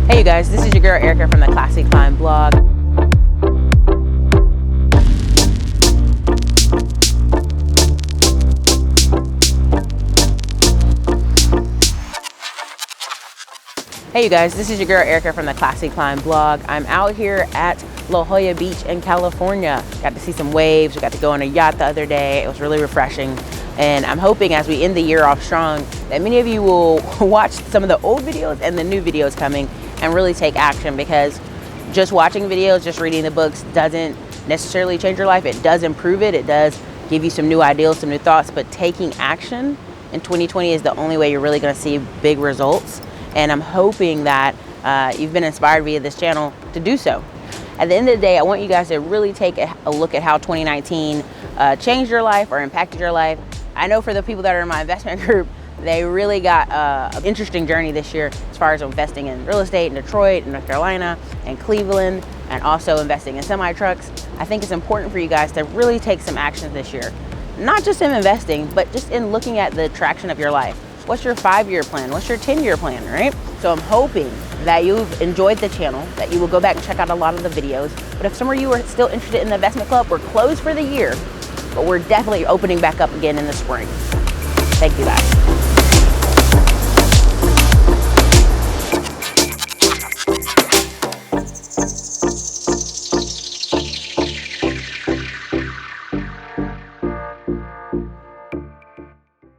Hey you guys, this is your girl Erica from the Classic Climb blog. Hey you guys, this is your girl Erica from the Classic Climb blog. I'm out here at La Jolla Beach in California. Got to see some waves, we got to go on a yacht the other day. It was really refreshing. And I'm hoping as we end the year off strong that many of you will watch some of the old videos and the new videos coming and really take action, because just watching videos, just reading the books doesn't necessarily change your life. It does improve it. It does give you some new ideas, some new thoughts, but taking action in 2020 is the only way you're really gonna see big results. And I'm hoping that you've been inspired via this channel to do so. At the end of the day, I want you guys to really take a look at how 2019 changed your life or impacted your life. I know for the people that are in my investment group, they really got an interesting journey this year as far as investing in real estate in Detroit, in North Carolina, and Cleveland, and also investing in semi-trucks. I think it's important for you guys to really take some actions this year. Not just in investing, but just in looking at the traction of your life. What's your 5-year plan? What's your 10-year plan, right? So I'm hoping that you've enjoyed the channel, that you will go back and check out a lot of the videos. But if some of you are still interested in the investment club, we're closed for the year, but we're definitely opening back up again in the spring. Thank you guys.